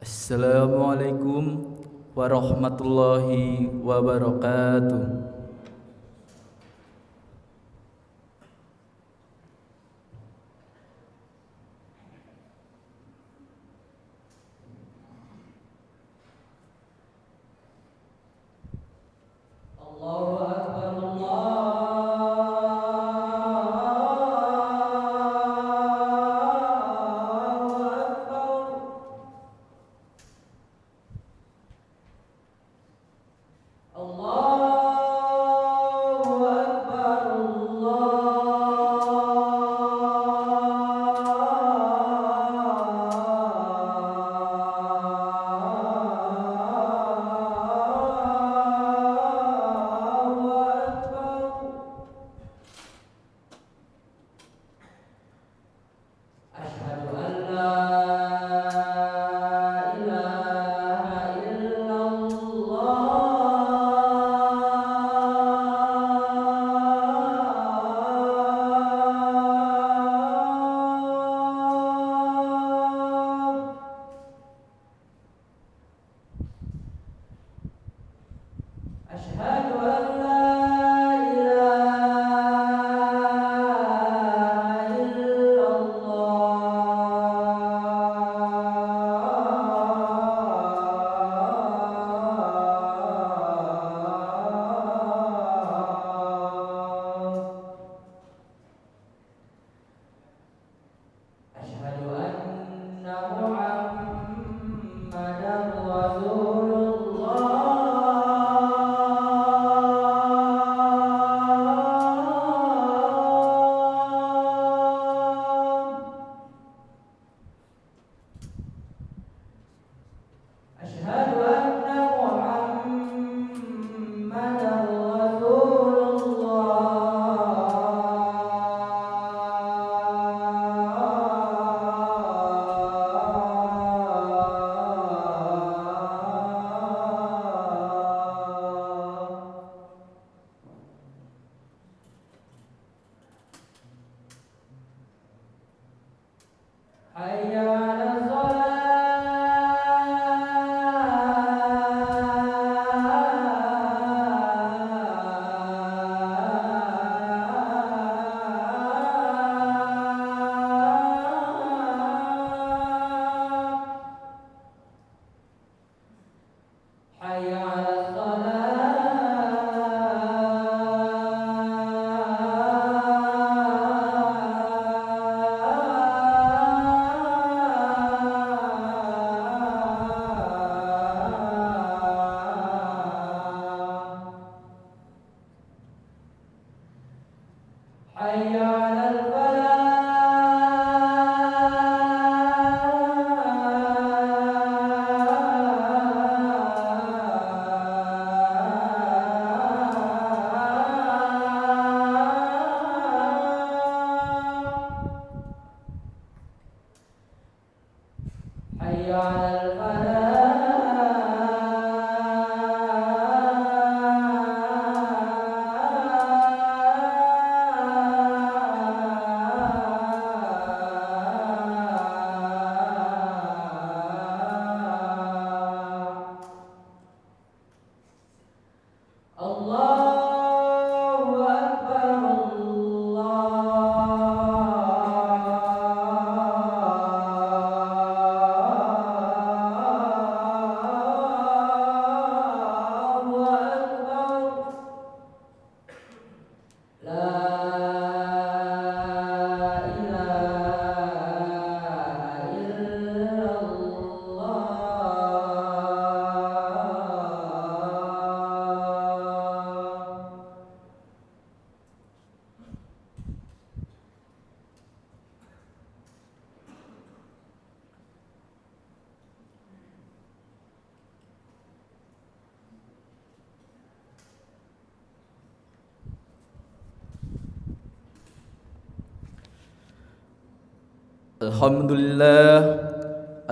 Assalamualaikum warahmatullahi wabarakatuh.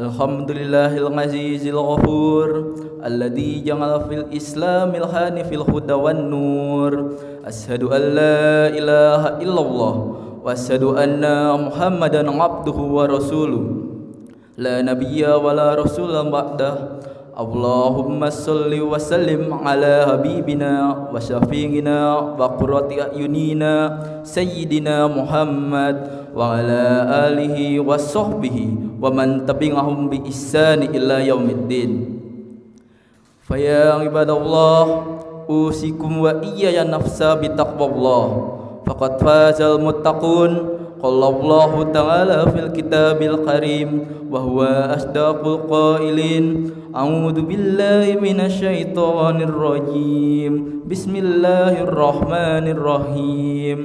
Alhamdulillahil azizil ghafur alladzi ja'ala fil islamil hanifil huda wan nur. Asyhadu an la ilaha illallah wa asyhadu anna Muhammadan abduhu wa rasuluh la nabiyya wa la rasulan ba'dah. Allahumma salli wa sallim ala habibina wa syafi'ina wa qurrati a'yunina sayyidina Muhammad wa ala alihi wa sahbihi wa man tabi'ahum bi ihsani ila yaumiddin. Faya ibadallah, usikum wa iyaya nafsa bi taqwallah faqad fazal muttaqun. Qala Allah Ta'ala fil kitabil karim wa huwa asdaqul qailin. A'udzu billahi minasyaitonir rajim. Bismillahirrahmanirrahim.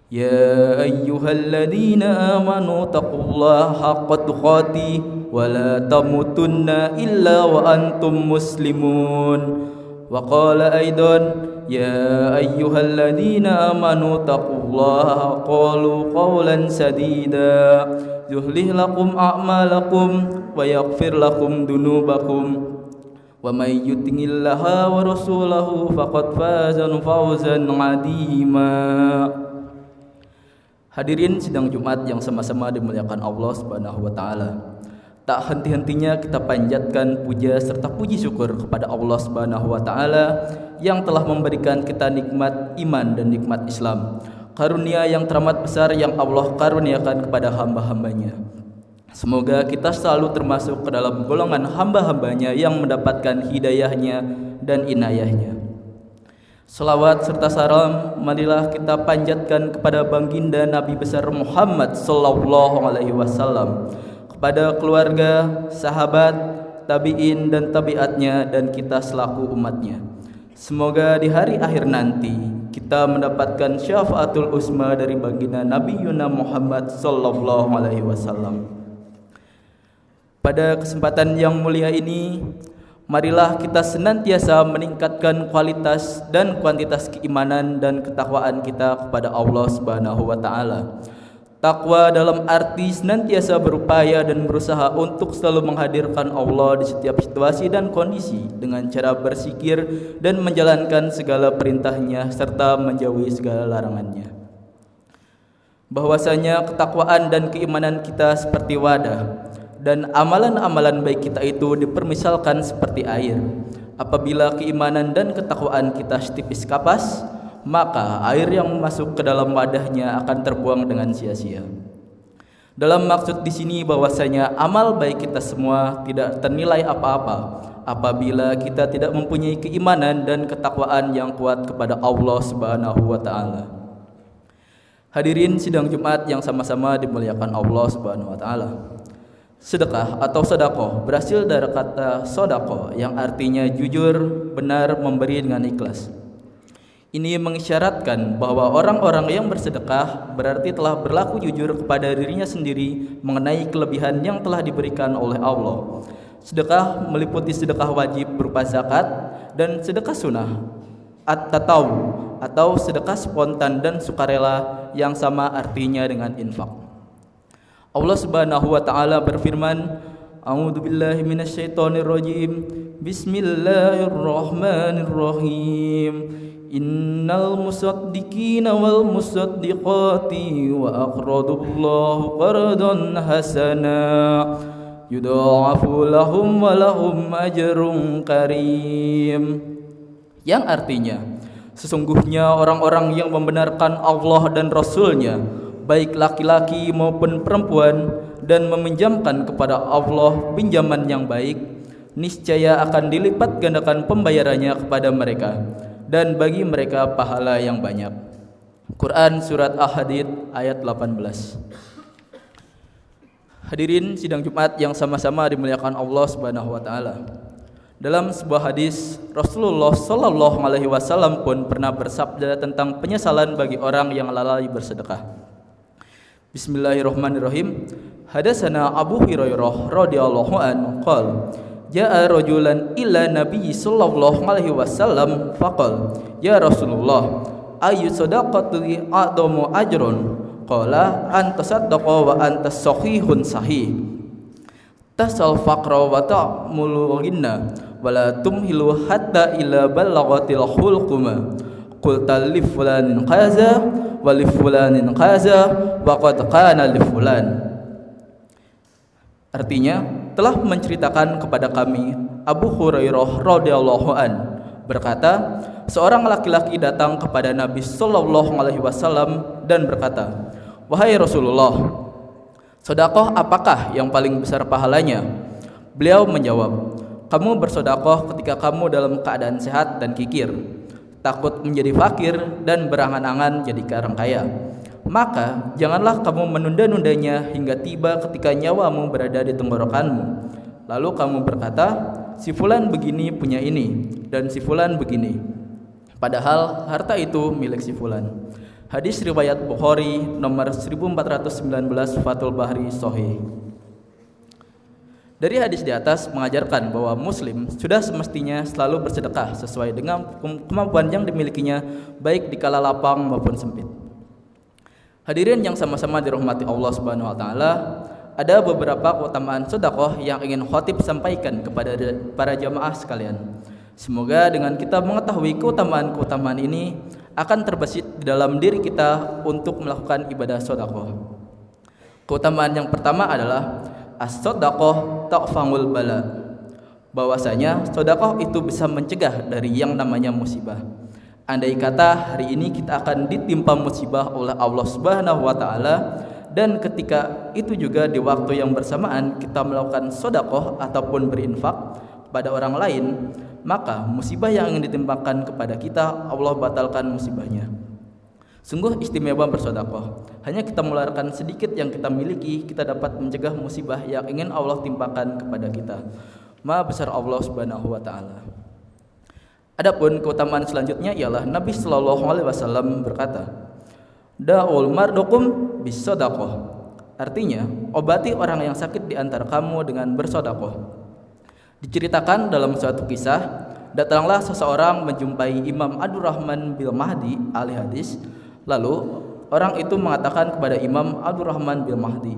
Ya ayyuhalladzina amanu taqullaha haqqa tuqatih wa la tamutunna illa wa antum muslimun. Wa qala aidan ya ayyuhalladzina amanu taqullaha qalu qawlan sadida yuslih lakum a'malakum wa yaghfir lakum dunubakum wa may yuti'illaha wa rasulahu faqad faza fawzan 'azima. Hadirin sidang Jumat yang sama-sama dimuliakan Allah Subhanahu wa taala. Tak henti-hentinya kita panjatkan puja serta puji syukur kepada Allah Subhanahu wa taala yang telah memberikan kita nikmat iman dan nikmat Islam. Karunia yang teramat besar yang Allah karuniakan kepada hamba-hambanya. Semoga kita selalu termasuk ke dalam golongan hamba-hambanya yang mendapatkan hidayahnya dan inayahnya. Salawat serta salam marilah kita panjatkan kepada baginda Nabi besar Muhammad sallallahu alaihi wasallam, kepada keluarga, sahabat, tabi'in dan tabi'atnya dan kita selaku umatnya. Semoga di hari akhir nanti kita mendapatkan syafaatul uzma dari baginda Nabi Yuna Muhammad sallallahu alaihi wasallam. Pada kesempatan yang mulia ini, marilah kita senantiasa meningkatkan kualitas dan kuantitas keimanan dan ketakwaan kita kepada Allah Subhanahu wa taala. Takwa dalam arti senantiasa berupaya dan berusaha untuk selalu menghadirkan Allah di setiap situasi dan kondisi dengan cara berzikir dan menjalankan segala perintahnya serta menjauhi segala larangannya. Bahwasanya ketakwaan dan keimanan kita seperti wadah dan amalan-amalan baik kita itu dipermisalkan seperti air. Apabila keimanan dan ketakwaan kita setipis kapas, maka air yang masuk ke dalam wadahnya akan terbuang dengan sia-sia. Dalam maksud di sini bahwasanya amal baik kita semua tidak ternilai apa-apa apabila kita tidak mempunyai keimanan dan ketakwaan yang kuat kepada Allah Subhanahu wa taala. Hadirin sidang Jumat yang sama-sama dimuliakan Allah Subhanahu wa taala. Sedekah atau sedekah berasal dari kata sodako yang artinya jujur, benar, memberi dengan ikhlas. Ini mengisyaratkan bahwa orang-orang yang bersedekah berarti telah berlaku jujur kepada dirinya sendiri mengenai kelebihan yang telah diberikan oleh Allah. Sedekah meliputi sedekah wajib berupa zakat dan sedekah sunnah at-tatawu atau sedekah spontan dan sukarela yang sama artinya dengan infak. Allah Subhanahu wa taala berfirman, A'udzu billahi minasyaitonir rajim. Bismillahirrahmanirrahim. Innal musaddiqina wal musaddiqati wa aqradullahu qardan hasana yudha'afu lahum wa lahum ajrun karim. Yang artinya, sesungguhnya orang-orang yang membenarkan Allah dan Rasul-Nya, baik laki-laki maupun perempuan, dan meminjamkan kepada Allah pinjaman yang baik, niscaya akan dilipat gandakan pembayarannya kepada mereka, dan bagi mereka pahala yang banyak. Quran Surat Al-Hadid ayat 18. Hadirin sidang Jumat yang sama-sama dimuliakan Allah Subhanahu wa taala. Dalam sebuah hadis, Rasulullah sallallahu alaihi wasallam pun pernah bersabda tentang penyesalan bagi orang yang lalai bersedekah. Bismillahirrahmanirrahim. Hadatsana Abu Hurairah radhiyallahu anhu qala Ja'a rajulan ila Nabi sallallahu alaihi wasallam faqal ya Rasulullah ayu sadaqati a'damu ajrun qala anta saddaqa wa anta sahihun sahih tasal faqra wa ta'mulu ghina wa la tumhilu hatta ila ballaghatil hulquma qulta li fulanin qaza wa li fulanin qaza wa qad kana li fulan. Artinya, telah menceritakan kepada kami Abu Hurairah radhiyallahu an berkata, seorang laki-laki datang kepada Nabi sallallahu alaihi wasallam dan berkata, "Wahai Rasulullah, sedekah apakah yang paling besar pahalanya?" Beliau menjawab, "Kamu bersedekah ketika kamu dalam keadaan sehat dan kikir, takut menjadi fakir dan berangan-angan jadi orang kaya. Maka janganlah kamu menunda-nundanya hingga tiba ketika nyawamu berada di tenggorokanmu. Lalu kamu berkata, si fulan begini punya ini, dan si fulan begini, padahal harta itu milik si fulan." Hadis riwayat Bukhari nomor 1419, Fathul Bahri Sahih. Dari hadis di atas mengajarkan bahwa muslim sudah semestinya selalu bersedekah sesuai dengan kemampuan yang dimilikinya, baik di kala lapang maupun sempit. Hadirin yang sama-sama dirahmati Allah Subhanahu wa taala, ada beberapa keutamaan sedekah yang ingin khatib sampaikan kepada para jamaah sekalian. Semoga dengan kita mengetahui keutamaan-keutamaan ini akan terbesit di dalam diri kita untuk melakukan ibadah sedekah. Keutamaan yang pertama adalah as-sadaqah ta'fangul bala. Bahwasanya sedekah itu bisa mencegah dari yang namanya musibah. Andai kata hari ini kita akan ditimpa musibah oleh Allah Subhanahu wa taala, dan ketika itu juga di waktu yang bersamaan kita melakukan sedekah ataupun berinfak pada orang lain, maka musibah yang ingin ditimpakan kepada kita Allah batalkan musibahnya. Sungguh istimewa bersedekah. Hanya kita mengeluarkan sedikit yang kita miliki, kita dapat mencegah musibah yang ingin Allah timpakan kepada kita. Maha besar Allah Subhanahu wa taala. Adapun keutamaan selanjutnya ialah Nabi sallallahu alaihi wasallam berkata, "Da'ul mardukum bisadaqah." Artinya, obati orang yang sakit di antara kamu dengan bersedekah. Diceritakan dalam suatu kisah, datanglah seseorang menjumpai Imam Abdurrahman bin Mahdi ahli hadis. Lalu orang itu mengatakan kepada Imam Abdurrahman bin Mahdi,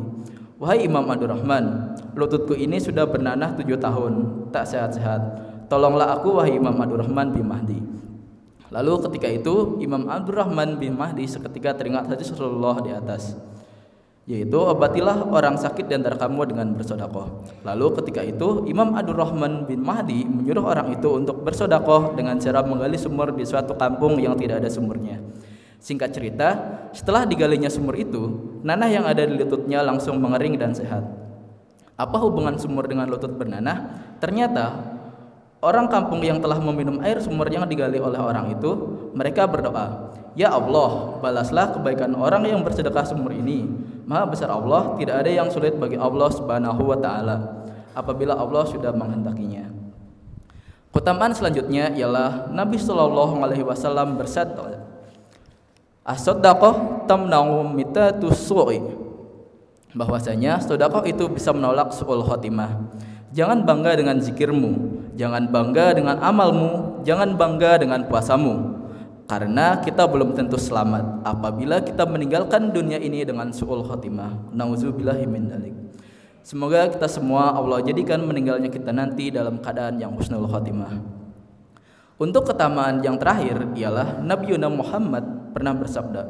"Wahai Imam Abdurrahman, lututku ini sudah bernanah 7 tahun, tak sehat-sehat. Tolonglah aku wahai Imam Abdurrahman bin Mahdi." Lalu ketika itu Imam Abdurrahman bin Mahdi seketika teringat hadis Rasulullah di atas, yaitu obatilah orang sakit di antara kamu dengan bersedekah. Lalu ketika itu Imam Abdurrahman bin Mahdi menyuruh orang itu untuk bersedekah dengan cara menggali sumur di suatu kampung yang tidak ada sumurnya. Singkat cerita, setelah digalinya sumur itu, nanah yang ada di lututnya langsung mengering dan sehat. Apa hubungan sumur dengan lutut bernanah? Ternyata orang kampung yang telah meminum air sumur yang digali oleh orang itu, mereka berdoa, "Ya Allah, balaslah kebaikan orang yang bersedekah sumur ini. Maha besar Allah, tidak ada yang sulit bagi Allah Subhanahu wa taala apabila Allah sudah menghendakinya." Keutamaan selanjutnya ialah Nabi sallallahu alaihi wasallam bersabda, "As-sadaqah tamna'u mitatus su'i." Bahwasanya sedekah itu bisa menolak su'ul khotimah. Jangan bangga dengan zikirmu, jangan bangga dengan amalmu, jangan bangga dengan puasamu, karena kita belum tentu selamat apabila kita meninggalkan dunia ini dengan su'ul khotimah. Nauzubillahi min dzalik. Semoga kita semua Allah jadikan meninggalnya kita nanti dalam keadaan yang husnul khotimah. Untuk keutamaan yang terakhir ialah Nabi Muhammad pernah bersabda,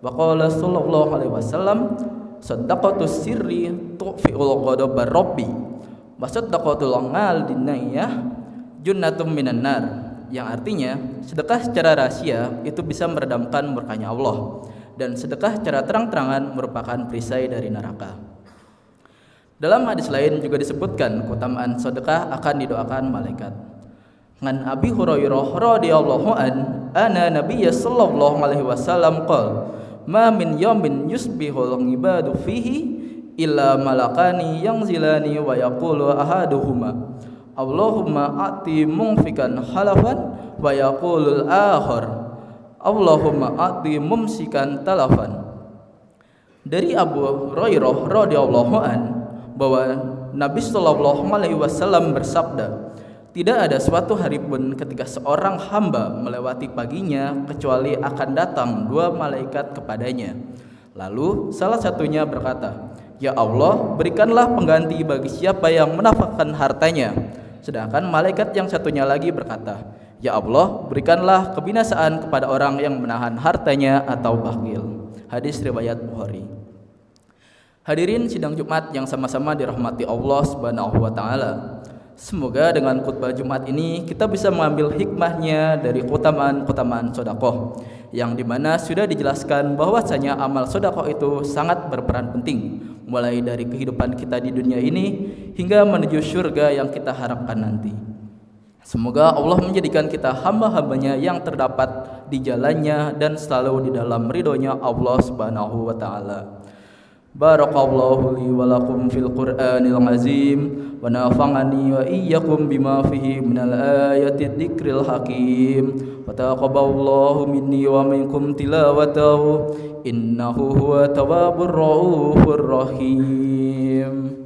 wa qala sallallahu alaihi wasallam, "Sadaqatus sirri tufi'ul ghadaba rabbi wa sadaqatul amal dinayah junnatum minan nar." Yang artinya, sedekah secara rahasia itu bisa meredamkan murkanya Allah, dan sedekah secara terang-terangan merupakan perisai dari neraka. Dalam hadis lain juga disebutkan keutamaan sedekah akan didoakan malaikat. Ngan Abi Hurairah radhiyallahu an, ana Nabiy sallallahu alaihi wasallam qala, "Ma min yawmin yusbihul ibadu fihi illa malakani yanzilani wa yaqulu ahaduhuma, Allahumma a'ti mumfikan halafan, wa yaqulul akhar, Allahumma a'ti mumsikan talafan." Dari Abu Hurairah radhiyallahu an bahwa Nabi sallallahu alaihi wasallam bersabda, tidak ada suatu hari pun ketika seorang hamba melewati paginya kecuali akan datang 2 malaikat kepadanya. Lalu salah satunya berkata, "Ya Allah, berikanlah pengganti bagi siapa yang menafkahkan hartanya." Sedangkan malaikat yang satunya lagi berkata, Ya Allah, berikanlah kebinasaan kepada orang yang menahan hartanya atau bakhil. Hadis riwayat Bukhari. Hadirin sidang Jumat yang sama-sama dirahmati Allah Subhanahu wa taala. Semoga dengan khutbah Jumat ini kita bisa mengambil hikmahnya dari keutamaan sedekah, yang dimana sudah dijelaskan bahwasanya amal sedekah itu sangat berperan penting, mulai dari kehidupan kita di dunia ini hingga menuju surga yang kita harapkan nanti. Semoga Allah menjadikan kita hamba-hambanya yang terdapat di jalannya dan selalu di dalam ridhonya Allah Subhanahu wa taala. Barakallahu li wa lakum fil Qur'anil azim wa nafa'ani wa iyyakum bima fihi minal ayati dzikril hakim wa taqabbalallahu minni wa minkum tilawatahu innahu huwa tawwabur raufur rahim.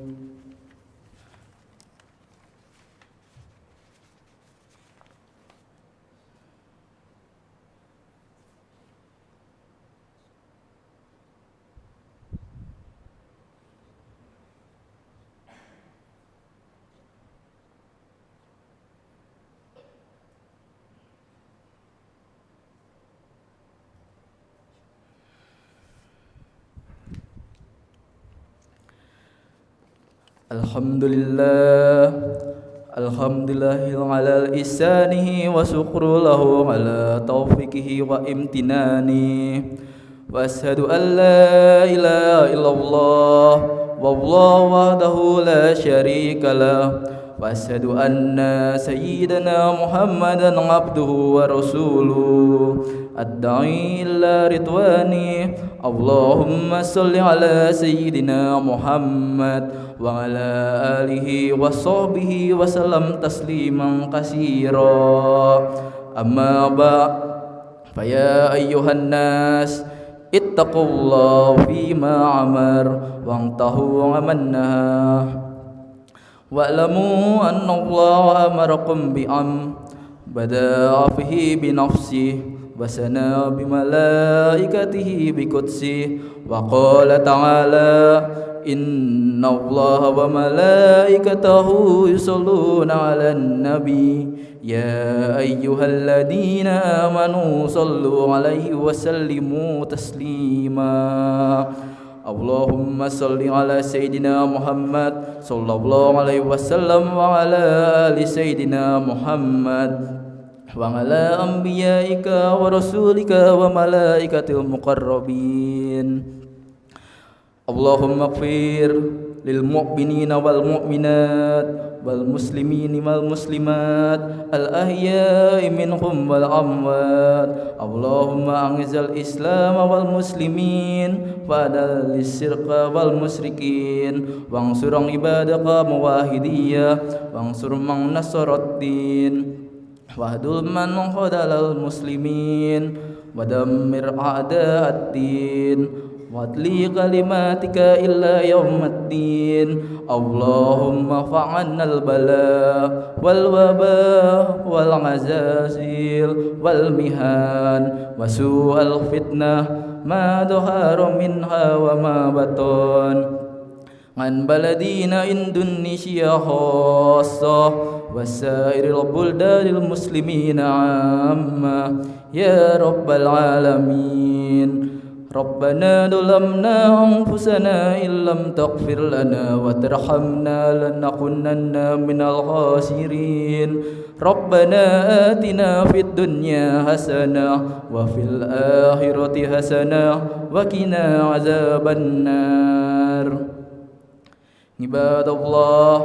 Alhamdulillahil alal ihsanihi wa syukru lahu ala taufiqihi wa imtinani wa ashhadu an la ilaha illallah wallahu wahdahu la syarika lah wa ashhadu anna sayyidana Muhammadan abduhu wa rasuluh ad-da'i ila ridwani. Allahumma salli ala sayyidina Muhammad wa ala alihi wa sahbihi wa sallam tasliman katsira. Amma ba' fa ya ayyuhan nas ittaqullaha fima amar wangtahu amanna wa'lamu anna Allah amarakum bi'am bada'a fihi bi nafsihi wasana bimalaikatihi bikudsi wa qala ta'ala inna allaha wa malaikatahu yusalluna 'alan nabi ya ayyuhalladzina amanu sallu 'alaihi wa sallimu taslima. Allahumma salli ala sayyidina Muhammad sallallahu alaihi wasallam wa ala ali sayyidina Muhammad wa ala anbiyaika wa rasulika wa malaikatil muqarrabin. Allahumma ighfir lil mu'minina wal mu'minat wal muslimina wal muslimat al ahya'i minhum wal amwat. Allahumma anzil islam wal muslimin wa adal syirka wal musyrikin wansur ibadaka muwahhidiyah wansur man nasaraddin wahdul man khadalal muslimin wadammir a'da'ad-din wadli kalimatika illa yawmaddin. Allahumma fa'annal bala wal wabah wal azazil wal mihan wasu'al fitnah ma dhahara minha wa ma batan an baladina Indonesia khassah wasairil buldanil muslimina amma ya rabbal alamin. Rabbana dhalamna anfusana illam taghfir lana wa tarhamna lanakunanna minal khasirin. Rabbana atina fid dunya hasanah wa fil akhirati hasanah wa qina azabannar. Ibadallah,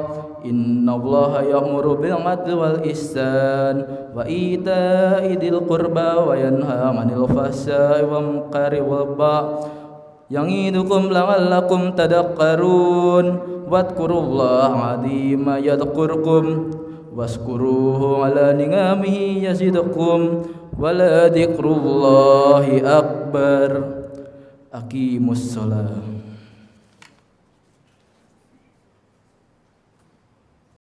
innallaha ya'muru bil 'adli wal ihsan wa ita'i dzil qurba wa yanha 'anil fahsya'i wal munkari wal baghi ya'idukum la'allakum tadhakkarun wadhkurullaha 'azima yadhkurkum waskuruhu 'ala ni'amihi yazidukum wa la dzikrullahi akbar. Aqimus shalah.